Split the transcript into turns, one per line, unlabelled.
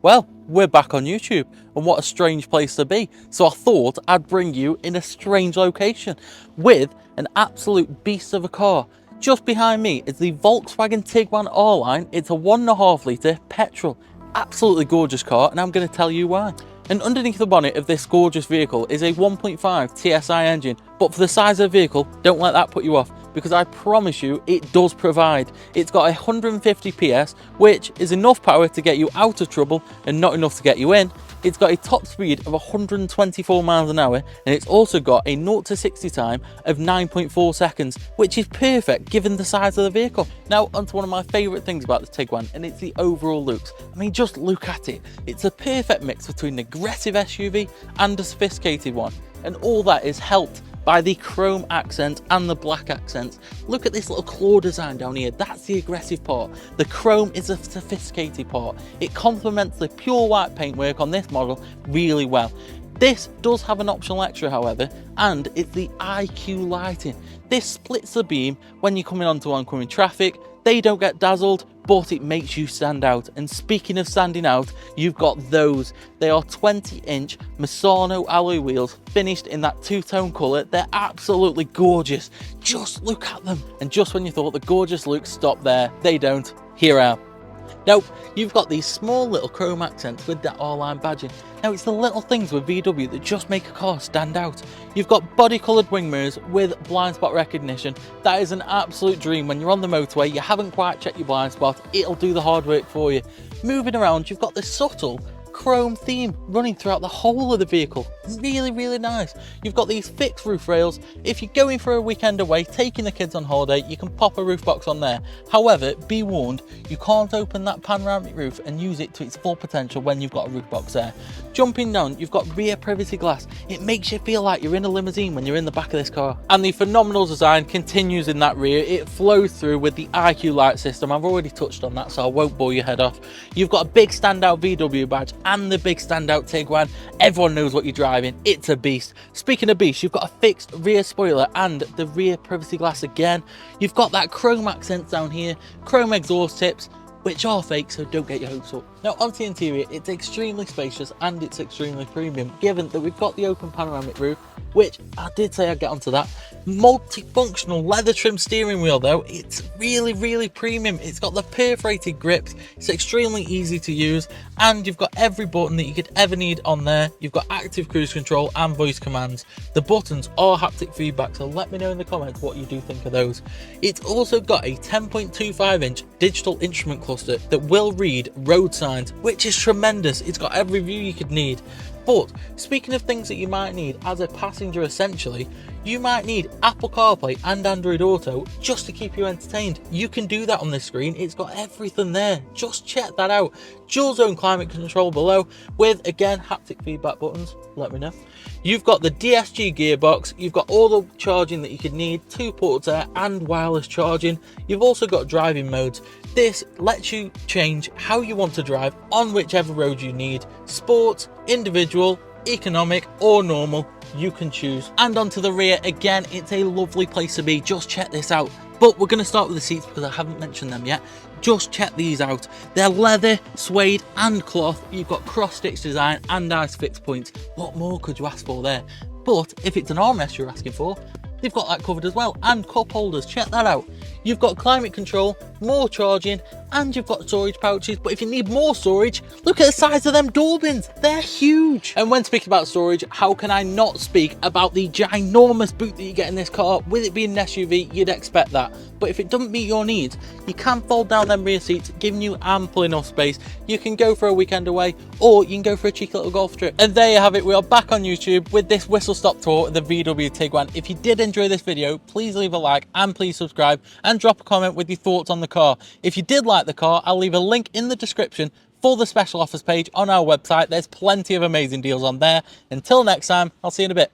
Well, we're back on YouTube, and what a strange place to be. So I thought I'd bring you in a strange location with an absolute beast of a car. Just behind me is the Volkswagen Tiguan R-Line. It's a 1.5 litre petrol. Absolutely gorgeous car, and I'm going to tell you why. And underneath the bonnet of this gorgeous vehicle is a 1.5 TSI engine, but for the size of the vehicle, don't let that put you off, because I promise you it does provide. It's got 150 PS, which is enough power to get you out of trouble and not enough to get you in. It's got a top speed of 124 miles an hour, and it's also got a 0 to 60 time of 9.4 seconds, which is perfect given the size of the vehicle. Now onto one of my favourite things about the Tiguan, and it's the overall looks. I mean, just look at it. It's a perfect mix between an aggressive SUV and a sophisticated one, and all that is helped by the chrome accent and the black accents. Look at this little claw design down here. That's the aggressive part. The chrome is a sophisticated part. It complements the pure white paintwork on this model really well. This does have an optional extra, however, and it's the IQ lighting. This splits the beam when you're coming onto oncoming traffic. They don't get dazzled, but it makes you stand out. And speaking of standing out, you've got those. They are 20-inch Misano alloy wheels, finished in that two-tone colour. They're absolutely gorgeous. Just look at them. And just when you thought the gorgeous looks stopped there, they don't. Here I am. Now, you've got these small little chrome accents with that R-Line badging. Now, it's the little things with VW that just make a car stand out. You've got body-coloured wing mirrors with blind spot recognition. That is an absolute dream. When you're on the motorway, you haven't quite checked your blind spot, it'll do the hard work for you. Moving around, you've got this subtle chrome theme running throughout the whole of the vehicle. Really nice. You've got these fixed roof rails. If you're going for a weekend away, taking the kids on holiday, you can pop a roof box on there. However, be warned, you can't open that panoramic roof and use it to its full potential when you've got a roof box there. Jumping down, you've got rear privacy glass. It makes you feel like you're in a limousine when you're in the back of this car. And the phenomenal design continues in that rear. It flows through with the IQ light system. I've already touched on that, so I won't bore your head off. You've got a big standout VW badge and the big standout Tiguan. Everyone knows what you're driving. It's a beast. Speaking of beast, you've got a fixed rear spoiler and the rear privacy glass again. You've got that chrome accents down here, chrome exhaust tips, which are fake, so don't get your hopes up. Now onto the interior, it's extremely spacious and it's extremely premium, given that we've got the open panoramic roof, which I did say I'd get onto that. Multifunctional leather trim steering wheel though, it's really premium. It's got the perforated grips, it's extremely easy to use, and you've got every button that you could ever need on there. You've got active cruise control and voice commands. The buttons are haptic feedback, so let me know in the comments what you do think of those. It's also got a 10.25-inch digital instrument cluster that will read road signs, which is tremendous. It's got every view you could need. But speaking of things that you might need as a passenger, essentially, you might need Apple CarPlay and Android Auto just to keep you entertained. You can do that on this screen. It's got everything there. Just check that out. Dual zone climate control below with, again, haptic feedback buttons. Let me know. You've got the DSG gearbox. You've got all the charging that you could need, 2 ports there and wireless charging. You've also got driving modes. This lets you change how you want to drive on whichever road you need. Sport, individual, economic or normal, you can choose. And onto the rear, again, it's a lovely place to be. Just check this out. But we're going to start with the seats because I haven't mentioned them yet. Just check these out. They're leather, suede and cloth. You've got cross stitch design and nice fixed points. What more could you ask for there? But if it's an armrest you're asking for, they've got that covered as well, and cup holders. Check that out. You've got climate control, more charging, and you've got storage pouches. But if you need more storage, look at the size of them door bins. They're huge. And when speaking about storage, how can I not speak about the ginormous boot that you get in this car? With it being an SUV, you'd expect that. But if it doesn't meet your needs, you can fold down them rear seats, giving you ample enough space. You can go for a weekend away, or you can go for a cheeky little golf trip. And there you have it. We are back on YouTube with this whistle-stop tour of the VW Tiguan. If you did enjoy this video, please leave a like and please subscribe and drop a comment with your thoughts on the car. If you did like the car, I'll leave a link in the description for the special offers page on our website. There's plenty of amazing deals on there. Until next time, I'll see you in a bit.